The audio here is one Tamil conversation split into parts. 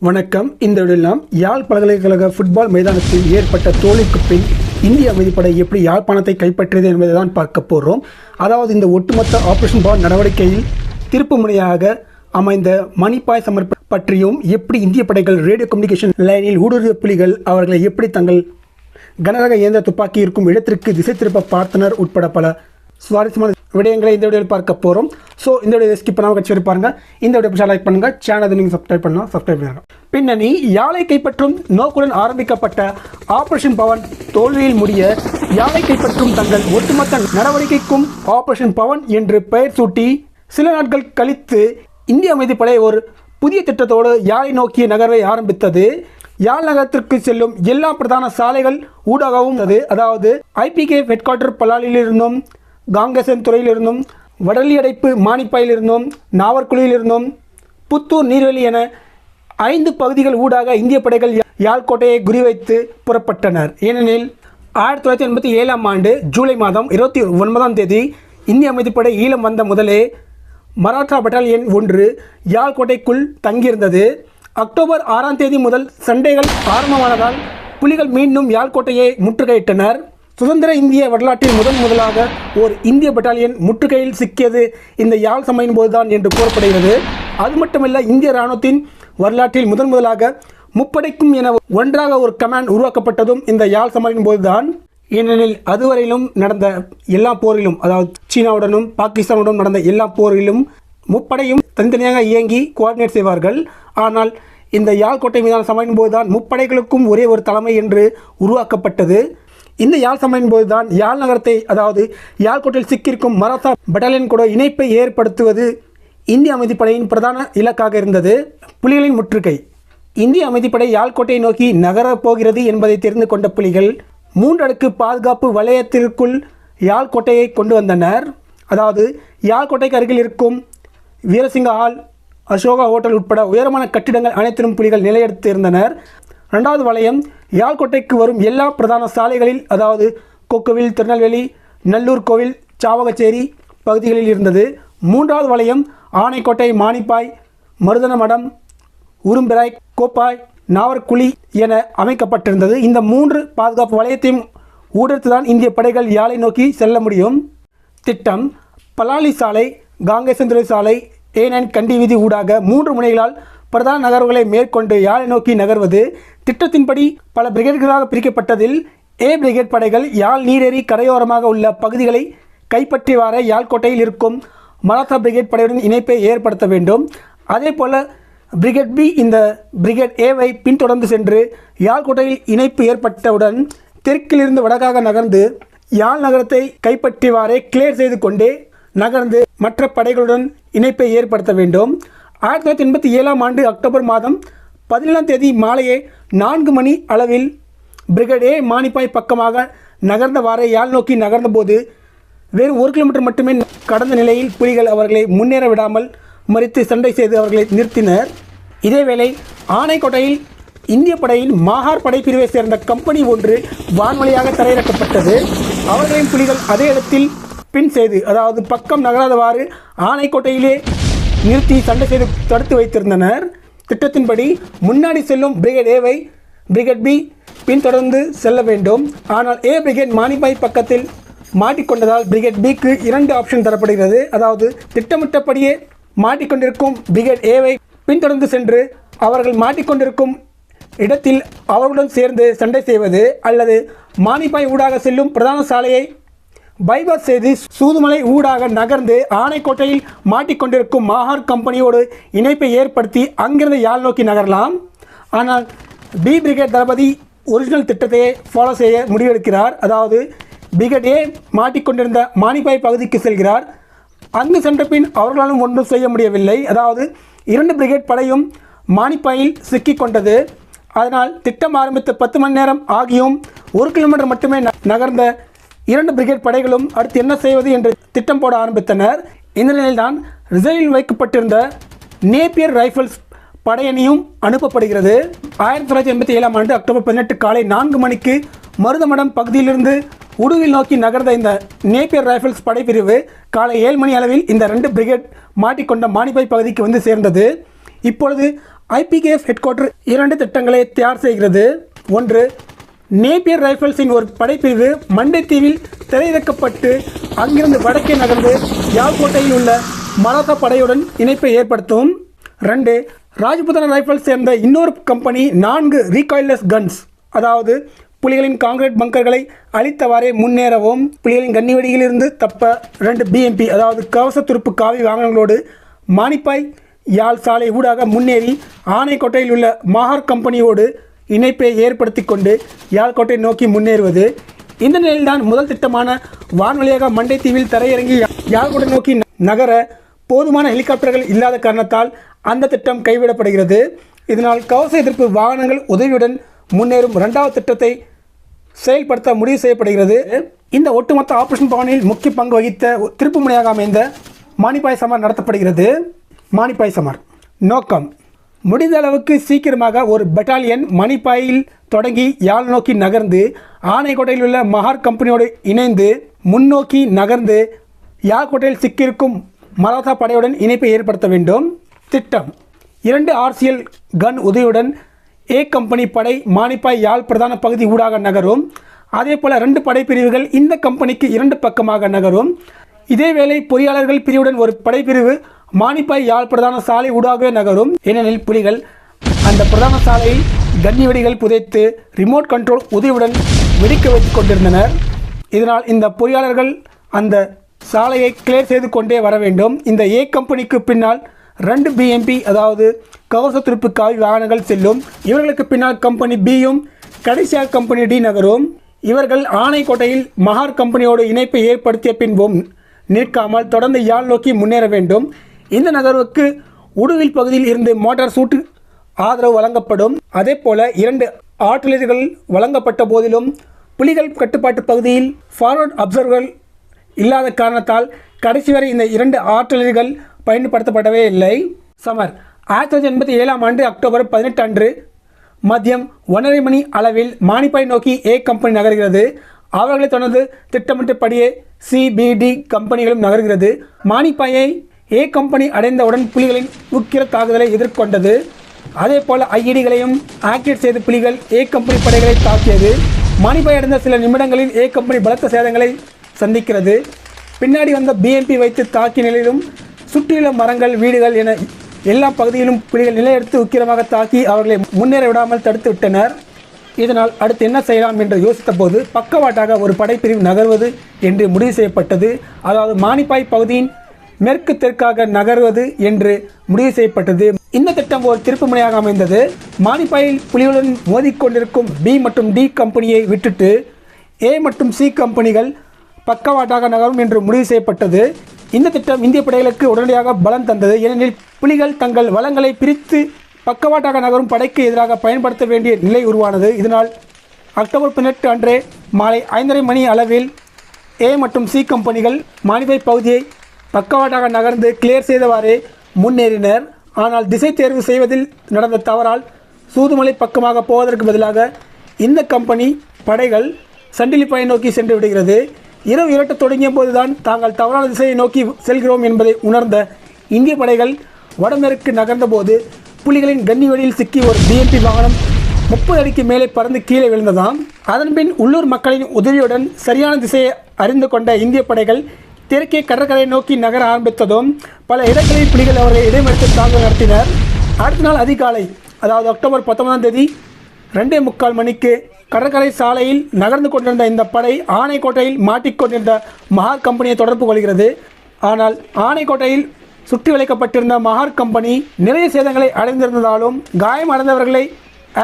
வணக்கம். இந்த விடலாம் யாழ் பல்கலைக்கழக ஃபுட்பால் மைதானத்தில் ஏற்பட்ட தோல்விக்கு பின் இந்திய அமைதிப்படை எப்படி யாழ்ப்பாணத்தை கைப்பற்றியது என்பதை தான் பார்க்க போகிறோம். அதாவது இந்த ஒட்டுமொத்த ஆபரேஷன் பார் நடவடிக்கையில் திருப்பு முனையாக அமைந்த மணிப்பாய் சமர்ப்பணம் பற்றியும், எப்படி இந்திய படைகள் ரேடியோ கம்யூனிகேஷன் லைனில் ஊடுருவிய புலிகள் அவர்களை எப்படி தங்கள் கனரக இயந்திர துப்பாக்கி இருக்கும் இடத்திற்கு திசை திருப்ப பார்த்தனர் உட்பட பல சுவாரஸ்யமான விடயங்களை இந்த வீடியோவில் பார்க்க போகிறோம். ஸோ இந்த வீடியோ ஸ்கிப் பண்ணாமல் கட்சி பாருங்கள். இந்த வீடியோ லைக் பண்ணுங்கள், சேனலை நீங்கள் சப்ஸ்கிரைப் பண்ணுங்கள். பின்னணி: யாழை கைப்பற்றும் நோக்குடன் ஆரம்பிக்கப்பட்ட ஆபரேஷன் பவன் தோல்வியில் முடிய யாழை கைப்பற்றும் தங்கள் ஒட்டுமொத்த நடவடிக்கைக்கும் ஆபரேஷன் பவன் என்று பெயர் சூட்டி சில நாட்கள் கழித்து இந்திய அமைதிப்படை ஒரு புதிய திட்டத்தோடு யாழை நோக்கிய நகர்வை ஆரம்பித்தது. யாழ் நகரத்திற்கு செல்லும் எல்லா பிரதான சாலைகள் ஊடாகவும், அதாவது ஐபிகே ஹெட் குவார்ட்டர் பலாலிலிருந்தும், காங்கேசன் துறையிலிருந்தும், வடலியடைப்பு மானிப்பாயிலிருந்தும், நாவற்குழியிலிருந்தும், புத்தூர் நீர்வெளி என 5 பகுதிகள் ஊடாக இந்திய படைகள் யாழ்கோட்டையை குறிவைத்து புறப்பட்டனர். ஏனெனில் 1987ஆம் ஆண்டு ஜூலை மாதம் 29ஆம் தேதி இந்திய அமைதிப்படை ஈழம் வந்த முதலே மராட்டா பட்டாலியன் 1 யாழ்கோட்டைக்குள் தங்கியிருந்தது. அக்டோபர் 6ஆம் தேதி முதல் சண்டைகள் ஆரம்பமானதால் புலிகள் மீண்டும் யாழ்கோட்டையை முற்றுகையிட்டனர். சுதந்திர இந்திய வரலாற்றில் முதலாக ஓர் இந்திய பட்டாலியன் முற்றுகையில் சிக்கியது இந்த யாழ் சமையின் போதுதான் என்று கூறப்படுகிறது. அது மட்டுமல்ல, இந்திய இராணுவத்தின் வரலாற்றில் முதலாக முப்படைக்கும் என ஒன்றாக ஒரு கமாண்ட் உருவாக்கப்பட்டதும் இந்த யாழ் சமையின் போதுதான். ஏனெனில் அதுவரையிலும் நடந்த எல்லா போரிலும், அதாவது சீனாவுடனும் பாகிஸ்தானுடன் நடந்த எல்லா போரிலும் முப்படையும் தனித்தனியாக இயங்கி கோஆர்டினேட் செய்வார்கள். ஆனால் இந்த யாழ்கோட்டை மீதான சமையின் போதுதான் முப்படைகளுக்கும் ஒரே ஒரு தலைமை என்று உருவாக்கப்பட்டது. இந்த யாழ் சமையின் போதுதான் யாழ் நகரத்தை, அதாவது யாழ்கோட்டையில் சிக்கியிருக்கும் மராத்தா பட்டாலியன் கூட இணைப்பை ஏற்படுத்துவது இந்திய அமைதிப்படையின் பிரதான இலக்காக இருந்தது. புலிகளின் முற்றுகை: இந்திய அமைதிப்படை யாழ்கோட்டையை நோக்கி நகரப் போகிறது என்பதை தெரிந்து கொண்ட புலிகள் 3 அடுக்கு பாதுகாப்பு வலயத்திற்குள் யாழ்கோட்டையை கொண்டு வந்தனர். அதாவது யாழ்கோட்டைக்கு அருகில் இருக்கும் வீரசிங்க ஹால், அசோகா ஹோட்டல் உட்பட உயரமான கட்டிடங்கள் அனைத்திலும் புலிகள் நிலையெடுத்து இருந்தனர். 2வது வலயம் யாழ்கோட்டைக்கு வரும் எல்லா பிரதான சாலைகளில், அதாவது கொக்குவில், திருநெல்வேலி, நல்லூர் கோவில், சாவகச்சேரி பகுதிகளில் இருந்தது. 3வது வலயம் ஆனைக்கோட்டை, மானிப்பாய், மருதனமடம், உரும்பிராய், கோப்பாய், நாவற்குழி என அமைக்கப்பட்டிருந்தது. இந்த 3 பாதுகாப்பு வலயத்தையும் ஊடறுத்துதான் இந்திய படைகள் யாழை நோக்கி செல்ல முடியும். திட்டம்: பலாலி சாலை, காங்கேசந்துறை சாலை, A9 கண்டி வீதி ஊடாக 3 முனைகளால் பிரதான நகர்வுகளை மேற்கொண்டு யாழை நோக்கி நகர்வது. திட்டத்தின்படி பல பிரிகேட்களாக பிரிக்கப்பட்டதில் A பிரிகேட் படைகள் யாழ் நீரேறி கரையோரமாக உள்ள பகுதிகளை கைப்பற்றி வர யாழ்கோட்டையில் இருக்கும் மராத்தா பிரிகேட் படையுடன் இணைப்பை ஏற்படுத்த வேண்டும். அதே போல பிரிகேட் B இந்த பிரிகேட் Aவை பின்தொடர்ந்து சென்று யாழ்கோட்டையில் இணைப்பு ஏற்பட்டவுடன் தெற்கிலிருந்து வடக்காக நகர்ந்து யாழ் நகரத்தை கைப்பற்றிவாறே கிளியர் செய்து கொண்டே நகர்ந்து மற்ற படைகளுடன் இணைப்பை ஏற்படுத்த வேண்டும். 1987ஆம் ஆண்டு அக்டோபர் மாதம் 17ஆம் தேதி மாலையே 4 மணி அளவில் பிரிகேட் A மானிப்பாய் பக்கமாக நகர்ந்தவாறே யாழ் நோக்கி நகர்ந்தபோது வேறு 1 கிலோமீட்டர் மட்டுமே கடந்த நிலையில் புலிகள் அவர்களை முன்னேற விடாமல் மறித்து சண்டை செய்து அவர்களை நிறுத்தினர். இதேவேளை ஆனைக்கோட்டையில் இந்திய படையின் மாஹார் படைப்பிரிவை சேர்ந்த கம்பெனி 1 வான்வழியாக தரையிறக்கப்பட்டது. அவர்களையும் புலிகள் அதே இடத்தில் பின் செய்து, அதாவது பக்கம் நகராதவாறு ஆனைக்கோட்டையிலே நிறுத்தி சண்டை செய்து தடுத்து வைத்திருந்தனர். திட்டத்தின்படி முன்னாடி செல்லும் பிரிகேட் Aவை பிரிகேட் B பின்தொடர்ந்து செல்ல வேண்டும். ஆனால் A பிரிகேட் மானிப்பாய் பக்கத்தில் மாட்டிக்கொண்டதால் பிரிகேட் Bக்கு 2 ஆப்ஷன் தரப்படுகிறது. அதாவது திட்டமிட்டபடியே மாட்டிக்கொண்டிருக்கும் பிரிகேட் Aவை பின்தொடர்ந்து சென்று அவர்கள் மாட்டிக்கொண்டிருக்கும் இடத்தில் அவர்களுடன் சேர்ந்து சண்டை செய்வது, அல்லது மானிப்பாய் ஊடாக செல்லும் பிரதான சாலையை பைபாஸ் செய்து சூதுமலை ஊடாக நகர்ந்து ஆனைக்கோட்டையில் மாட்டிக்கொண்டிருக்கும் மாஹார் கம்பெனியோடு இணைப்பை ஏற்படுத்தி அங்கிருந்து யாழ் நோக்கி நகரலாம். ஆனால் B பிரிகேட் தளபதி ஒரிஜினல் திட்டத்தையே ஃபாலோ செய்ய முடிவெடுக்கிறார். அதாவது பிரிகேட் A மாட்டிக்கொண்டிருந்த மானிப்பாய் பகுதிக்கு செல்கிறார். அங்கு சென்ற பின் அவர்களாலும் ஒன்றும் செய்ய முடியவில்லை. அதாவது 2 பிரிகேட் படையும் மானிப்பாயில் சிக்கிக்கொண்டது. அதனால் திட்டம் ஆரம்பித்து 10 மணி நேரம் ஆகியும் 1 கிலோமீட்டர் மட்டுமே நகர்ந்த 2 பிரிகேட் படைகளும் அடுத்து என்ன செய்வது என்று திட்டம் போட ஆரம்பித்தனர். இந்த நிலையில்தான் ரிசர்வில் வைக்கப்பட்டிருந்த நேப்பியர் ரைஃபிள்ஸ் படையணியும் அனுப்பப்படுகிறது. 1987ஆம் ஆண்டு அக்டோபர் 18 காலை 4 மணிக்கு மருதமடம் பகுதியிலிருந்து உடுவில் நோக்கி நகர்ந்த இந்த நேப்பியர் ரைஃபிள்ஸ் படைப்பிரிவு காலை 7 மணி அளவில் இந்த 2 பிரிகேட் மாட்டிக்கொண்ட மானிப்பாய் பகுதிக்கு வந்து சேர்ந்தது. இப்பொழுது ஐபிகேஎஃப் ஹெட் குவார்ட்டர் 2 திட்டங்களை தயார் செய்கிறது. ஒன்று, நேப்பியர் ரைஃபிள்ஸின் ஒரு படைப்பிரிவு மண்டைத்தீவில் திரையிறக்கப்பட்டு அங்கிருந்து வடக்கே நகர்ந்து யாழ்கோட்டையில் உள்ள மராத்தா படையுடன் இணைப்பை ஏற்படுத்தும். 2, ராஜ்புத்தன ரைஃபிள்ஸ் சேர்ந்த இன்னொரு கம்பெனி 4 ரீகாயில்லெஸ் கன்ஸ், அதாவது புலிகளின் காங்கிரீட் பங்கர்களை அழித்தவாறே முன்னேறவும் புலிகளின் கன்னிவெடியிலிருந்து தப்ப 2 பிஎம்பி, அதாவது கவச துருப்பு காவி வாகனங்களோடு மானிப்பாய் யாழ் சாலை ஊடாக முன்னேறி ஆனைக்கோட்டையில் உள்ள மகார் கம்பெனியோடு இணைப்பை ஏற்படுத்தி கொண்டு யாழ்கோட்டை நோக்கி முன்னேறுவது. இந்த நிலையில்தான் முதல் திட்டமான வான்வழியாக மண்டைத்தீவில் தரையிறங்கி யாழ்கோட்டை நோக்கி நகர போதுமான ஹெலிகாப்டர்கள் இல்லாத காரணத்தால் அந்த திட்டம் கைவிடப்படுகிறது. இதனால் கவச எதிர்ப்பு வாகனங்கள் உதவியுடன் முன்னேறும் 2வது திட்டத்தை செயல்படுத்த முடிவு செய்யப்படுகிறது. இந்த ஒட்டுமொத்த ஆபரேஷன் பவனில் முக்கிய பங்கு வகித்த திருப்பு முனையாக அமைந்த மானிப்பாய் சமர் நடத்தப்படுகிறது. மானிப்பாய் சமர் நோக்கம், முடிந்த அளவுக்கு சீக்கிரமாக ஒரு பெட்டாலியன் மானிப்பாயில் தொடங்கி யாழ் நோக்கி நகர்ந்து ஆனைக்கோட்டையில் உள்ள மகார் கம்பெனியோடு இணைந்து முன்னோக்கி நகர்ந்து யாழ்கோட்டையில் சிக்கியிருக்கும் மராத்தா படையுடன் இணைப்பை ஏற்படுத்த வேண்டும். திட்டம், 2 ஆர்சிஎல் கன் உதவியுடன் ஏ கம்பெனி படை மானிப்பாய் யாழ் பிரதான பகுதி ஊடாக நகரும். அதேபோல் 2 படைப்பிரிவுகள் இந்த கம்பெனிக்கு 2 பக்கமாக நகரும். இதேவேளை பொறியாளர்கள் பிரிவுடன் ஒரு படைப்பிரிவு மானிப்பாய் யாழ் பிரதான சாலை ஊடாகவே நகரும். ஏனெனில் புலிகள் அந்த பிரதான சாலையில் கன்னிவெடிகள் புதைத்து ரிமோட் கண்ட்ரோல் உதவியுடன் வெடிக்க வைத்துக் கொண்டிருந்தனர். இதனால் இந்த பொறியாளர்கள் அந்த சாலையை கிளியர் செய்து கொண்டே வர வேண்டும். இந்த ஏ கம்பெனிக்கு பின்னால் 2 பிஎம்பி, அதாவது கவச துருப்பு காவி வாகனங்கள் செல்லும். இவர்களுக்கு பின்னால் கம்பெனி பியும் கடைசியாக கம்பெனி டி நகரும். இவர்கள் ஆனைக்கோட்டையில் மகார் கம்பெனியோடு இணைப்பை ஏற்படுத்திய பின்பும் நிற்காமல் தொடர்ந்து யாழ் நோக்கி முன்னேற வேண்டும். இந்த நகர்வுக்கு உடுவில் பகுதியில் இருந்து மோட்டார் சூட்டு ஆதரவு வழங்கப்படும். அதே போல 2 ஆர்டிலரிகள் வழங்கப்பட்ட போதிலும் புலிகள் கட்டுப்பாட்டு பகுதியில் ஃபார்வர்ட் அப்சர்வர்கள் இல்லாத காரணத்தால் கடைசி வரை இந்த 2 ஆர்டிலரிகள் பயன்படுத்தப்படவே இல்லை. சமர் 1987 ஆண்டு அக்டோபர் 18 அன்று மதியம் 1:30 மணி அளவில் மானிப்பாய் நோக்கி ஏ கம்பெனி நகர்கிறது. அவர்களை தொடர்ந்து திட்டமிட்டபடியே சிபிடி கம்பெனிகளும் நகர்கிறது. மானிப்பாயை ஏ கம்பெனி அடைந்தவுடன் புலிகளின் உக்கிர தாக்குதலை எதிர்கொண்டது. அதே போல் ஐஇடிகளையும் ஆக்டிவேட் செய்த புலிகள் ஏ கம்பெனி படைகளை தாக்கியது. மானிப்பாய் அடைந்த சில நிமிடங்களில் ஏ கம்பெனி பலத்த சேதங்களை சந்திக்கிறது. பின்னாடி வந்த பிஎம்பி வைத்து தாக்கிய நிலையிலும் சுற்றியுள்ள மரங்கள், வீடுகள் என எல்லா பகுதியிலும் புலிகள் நிலையெடுத்து உக்கிரமாக தாக்கி அவர்களை முன்னேற விடாமல் தடுத்து விட்டனர். இதனால் அடுத்து என்ன செய்யலாம் என்று யோசித்த போது பக்கவாட்டாக ஒரு படைப்பிரிவு நகர்வது என்று முடிவு செய்யப்பட்டது. அதாவது மானிப்பாய் பகுதியின் மேற்கு தெற்காக நகர்வது என்று முடிவு செய்யப்பட்டது. இந்த திட்டம் ஒரு திருப்பு முனையாக அமைந்தது. மானிப்பாயில் புலிகளுடன் மோதிக்கொண்டிருக்கும் பி மற்றும் டி கம்பெனியை விட்டுட்டு ஏ மற்றும் சி கம்பெனிகள் பக்கவாட்டாக நகரும் என்று முடிவு செய்யப்பட்டது. இந்த திட்டம் இந்திய படைகளுக்கு உடனடியாக பலம் தந்தது. ஏனெனில் புலிகள் தங்கள் வளங்களை பிரித்து பக்கவாட்டாக நகரும் படைக்கு எதிராக பயன்படுத்த வேண்டிய நிலை உருவானது. இதனால் அக்டோபர் 18 அன்றே மாலை 5:30 மணி அளவில் ஏ மற்றும் சி கம்பெனிகள் மானிப்பாய் பகுதியை பக்கவாட்டாக நகர்ந்து கிளியர் செய்தவாறே முன்னேறினர். ஆனால் திசை தேர்வு செய்வதில் நடந்த தவறால் சூதுமலை பக்கமாக போவதற்கு பதிலாக இந்த கம்பெனி படைகள் சண்டிலிப்பாயை நோக்கி சென்று விடுகிறது. இரவு இரட்ட தொடங்கிய போதுதான் தாங்கள் தவறான திசையை நோக்கி செல்கிறோம் என்பதை உணர்ந்த இந்திய படைகள் வடமேற்கு நகர்ந்தபோது புலிகளின் கன்னிவெடியில் சிக்கி ஒரு பிஎம்பி வாகனம் 30 அடிக்கு மேலே பறந்து கீழே விழுந்ததாம். அதன்பின் உள்ளூர் மக்களின் உதவியுடன் சரியான திசையை அறிந்து கொண்ட இந்திய படைகள் தெற்கே கடற்கரையை நோக்கி நகர ஆரம்பித்ததும் பல இடங்களில் புலிகள் அவர்களை இடைமறித்து தாக்குதல் நடத்தினர். அடுத்த நாள் அதிகாலை, அதாவது அக்டோபர் 19ஆம் தேதி 2:45 மணிக்கு கடற்கரை சாலையில் நகர்ந்து கொண்டிருந்த இந்த படை ஆனைக்கோட்டையில் மாட்டிக்கொண்டிருந்த மகார் கம்பெனியை தொடர்பு கொள்கிறது. ஆனால் ஆனைக்கோட்டையில் சுற்றி வளைக்கப்பட்டிருந்த மகார் கம்பெனி நிறைய சேதங்களை அடைந்திருந்ததாலும் காயமடைந்தவர்களை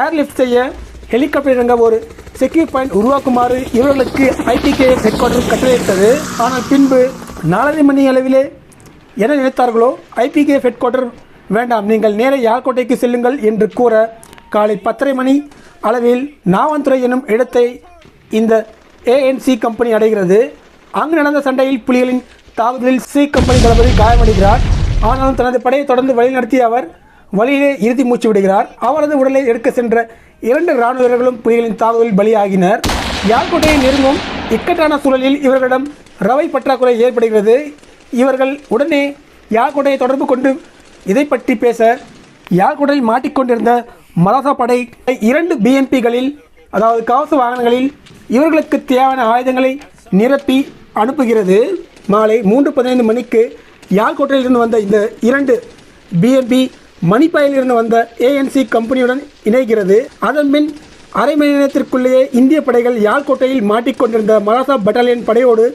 ஏர்லிஃப்ட் செய்ய ஹெலிகாப்டர் இறங்க ஒரு செக்யூர் பாயிண்ட் உருவாக்குமாறு இவர்களுக்கு ஐபிகேஎஃப் ஹெட் குவார்ட்டர் கட்டளையிட்டது. ஆனால் பின்பு 4:30 மணி அளவிலே என நினைத்தார்களோ ஐபிகேஎஃப் ஹெட் குவார்ட்டர் வேண்டாம், நீங்கள் நேரே யாழ்கோட்டைக்கு செல்லுங்கள் என்று கூற காலை 10:30 மணி அளவில் நாவந்துறை எனும் இடத்தை இந்த ஏஎன்சி கம்பெனி அடைகிறது. அங்கு நடந்த சண்டையில் புலிகளின் தாக்குதலில் சி கம்பெனி தளபதி காயமடைகிறார். ஆனாலும் தனது படையை தொடர்ந்து வழிநடத்திய அவர் வழியிலே இறுதி மூச்சு விடுகிறார். அவரது உடலை எடுக்க சென்ற 2 இராணுவ வீரர்களும் புலிகளின் தாக்குதலில் பலியாகினர். யாழ்கோட்டையை நெருங்கும் இக்கட்டான சூழலில் இவர்களிடம் ரவை பற்றாக்குறை ஏற்படுகிறது. இவர்கள் உடனே யாழ்கோட்டையை தொடர்பு கொண்டு இதை பற்றி பேச யாழ்குடையில் மாட்டிக்கொண்டிருந்த மராசா படை 2 பிஎம்பிகளில் அதாவது கவச வாகனங்களில் இவர்களுக்கு தேவையான ஆயுதங்களை நிரப்பி அனுப்புகிறது. மாலை 3:15 மணிக்கு யாழ்கோட்டையிலிருந்து வந்த இந்த 2 பிஎம்பி மணிப்பாயிலிருந்து வந்த ஏஎன்சி கம்பெனியுடன் இணைகிறது. அதன்பின் அரை மணி நேரத்திற்குள்ளேயே இந்திய படைகள் யாழ்கோட்டையில் மாட்டிக்கொண்டிருந்த மராசா பட்டாலியன் படையோடு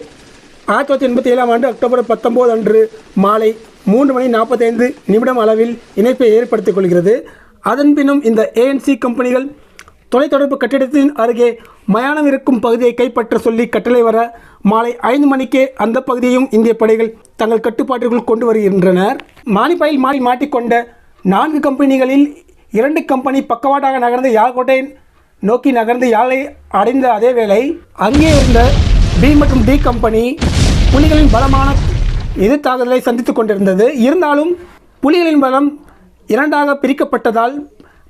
1987 ஆண்டு அக்டோபர் 19 அன்று மாலை 3:45 அளவில் இணைப்பை ஏற்படுத்திக் கொள்கிறது. அதன்பின்னும் இந்த ஏஎன்சி கம்பெனிகள் தொலைத்தொடர்பு கட்டிடத்தின் அருகே மயானம் இருக்கும் பகுதியை கைப்பற்ற சொல்லி கட்டளை வர மாலை 5 மணிக்கே அந்த பகுதியையும் இந்திய படைகள் தங்கள் கட்டுப்பாட்டிற்குள் கொண்டு வருகின்றனர். மானிப்பாயில் மாட்டிக்கொண்ட 4 கம்பெனிகளில் 2 கம்பெனி பக்கவாட்டாக நகர்ந்து யாழ்கோட்டையை நோக்கி நகர்ந்து யாழை அடைந்த அதே வேளை அங்கே இருந்த பி மற்றும் டி கம்பெனி புலிகளின் பலமான எதிர் தாக்குதலை சந்தித்து கொண்டிருந்தது. இருந்தாலும் புலிகளின் பலம் 2ஆக பிரிக்கப்பட்டதால்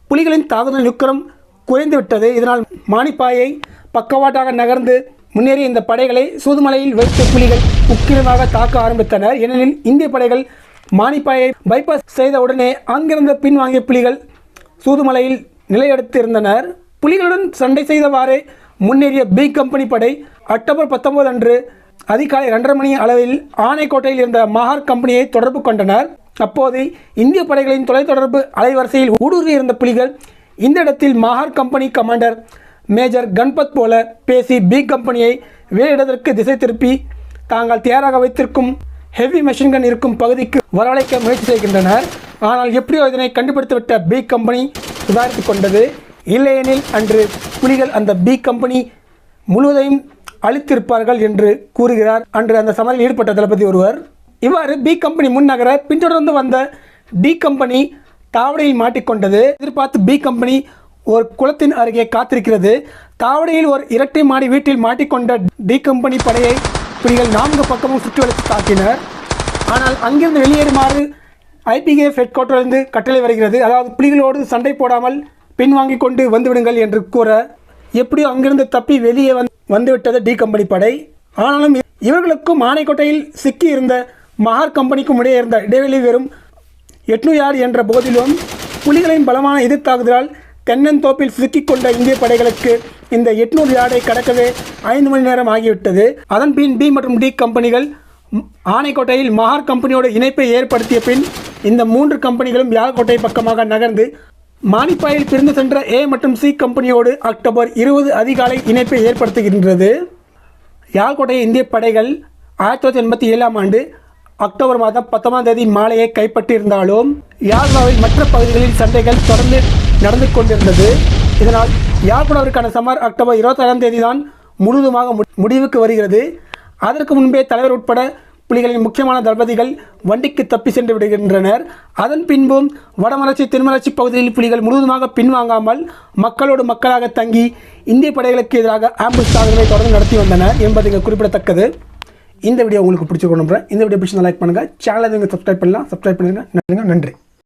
புலிகளின் தாக்குதல் நுக்கரம் குறைந்துவிட்டது. இதனால் மானிப்பாயை பக்கவாட்டாக நகர்ந்து முன்னேறிய இந்த படைகளை சூதுமலையில் வைத்து புலிகள் உக்கிரமாக தாக்க ஆரம்பித்தனர். ஏனெனில் இந்திய படைகள் மானிப்பாயை பைபாஸ் செய்தவுடனே அங்கிருந்த பின்வாங்கிய புலிகள் சூதுமலையில் நிலையெடுத்து இருந்தனர். புலிகளுடன் சண்டை செய்தவாறே முன்னேறிய பி கம்பெனி படை அக்டோபர் 19 அன்று அதிகாலை 2:30 மணி அளவில் ஆனைக்கோட்டையில் இருந்த மகார் கம்பெனியை தொடர்பு கொண்டனர். அப்போது இந்திய படைகளின் தொலைத்தொடர்பு அலைவரிசையில் ஊடுருவியிருந்த புலிகள் இந்த இடத்தில் மகார் கம்பெனி கமாண்டர் மேஜர் கன்பத் போல பேசி பி கம்பெனியை வேறு இடத்திற்கு திசை திருப்பி தாங்கள் தயாராக வைத்திருக்கும் ஹெவி மெஷின்கன் இருக்கும் பகுதிக்கு வரவழைக்க முயற்சி செய்கின்றனர். ஆனால் எப்படியோ இதனை கண்டுபிடித்துவிட்ட பி கம்பெனி சுதாரித்து கொண்டது. இல்லையெனில் அன்று புலிகள் அந்த பி கம்பெனி முழுவதையும் அழித்திருப்பார்கள் என்று கூறுகிறார் அன்று அந்த சமரில் ஈடுபட்ட தளபதி ஒருவர். இவ்வாறு பி கம்பெனி முன்னகர பின்தொடர்ந்து வந்த டி கம்பெனி தாவடையில் மாட்டிக்கொண்டது. எதிர்பார்த்து பி கம்பெனி ஒரு குளத்தின் அருகே காத்திருக்கிறது. தாவடையில் ஒரு இரட்டை மாடி வீட்டில் மாட்டிக்கொண்ட டி கம்பெனி படையை புலிகள் 4 பக்கமும் சுற்றி வளைத்து தாக்கினர். ஆனால் அங்கிருந்து வெளியேறுமாறு ஐபிகேஎஃப் ஹெட் குவார்ட்டரிலிருந்து கட்டளை வருகிறது. அதாவது புலிகளோடு சண்டை போடாமல் பின்வாங்கி கொண்டு வந்துவிடுங்கள் என்று கூற எப்படியோ அங்கிருந்து தப்பி வெளியே வந்துவிட்டது டி கம்பெனி படை. ஆனாலும் இவர்களுக்கும் ஆனைக்கோட்டையில் சிக்கி இருந்த மகார் கம்பெனிக்கும் இடையே இருந்த இடைவெளி வெறும் 800 யார்டு என்ற போதிலும் புலிகளின் பலமான எதிர்த்தாக்குதலால் தென்னந்தோப்பில் சிக்கிக்கொண்ட இந்திய படைகளுக்கு இந்த 800 யார்டை கடக்கவே 5 மணி நேரம் ஆகிவிட்டது. அதன் பின் பி மற்றும் டி கம்பெனிகள் ஆனைக்கோட்டையில் மகார் கம்பெனியோடு இணைப்பை ஏற்படுத்திய பின் இந்த 3 கம்பெனிகளும் யாழ்கோட்டை பக்கமாக நகர்ந்து மானிப்பாயில் பிரிந்து சென்ற ஏ மற்றும் சி கம்பெனியோடு அக்டோபர் 20 அதிகாலை இணைப்பை ஏற்படுத்துகின்றது. யாழ்கோட்டை இந்திய படைகள் 1987 ஆண்டு அக்டோபர் மாதம் 19ஆம் தேதி மாலையை கைப்பற்றியிருந்தாலும் யாழ்ப்பாணத்தில் மற்ற பகுதிகளில் சண்டைகள் தொடர்ந்து நடந்து கொண்டிருந்தது. இதனால் யாழ்ப்பாணத்திற்கான சமர் அக்டோபர் 26ஆம் தேதி தான் முழுவதுமாக முடிவுக்கு வருகிறது. அதற்கு முன்பே தலைவர் உட்பட புலிகளின் முக்கியமான தளபதிகள் வண்டிக்கு தப்பி சென்று விடுகின்றனர். அதன் பின்பும் வடமராட்சி தென்மராட்சி பகுதியில் புலிகள் முழுவதுமாக பின்வாங்காமல் மக்களோடு மக்களாக தங்கி இந்திய படைகளுக்கு எதிராக ஆம்புஷ் தாக்குதலை தொடர்ந்து நடத்தி வந்தனர் என்பது இங்கே குறிப்பிடத்தக்கது. இந்த வீடியோ உங்களுக்கு பிடிச்சிருக்கணும். இந்த வீடியோ பிடிச்சி லைக் பண்ணுங்கள். சேனலை நீங்கள் சப்ஸ்கிரைப் பண்ணலாம். சப்ஸ்கிரைப் பண்ணுங்கள். நன்றி.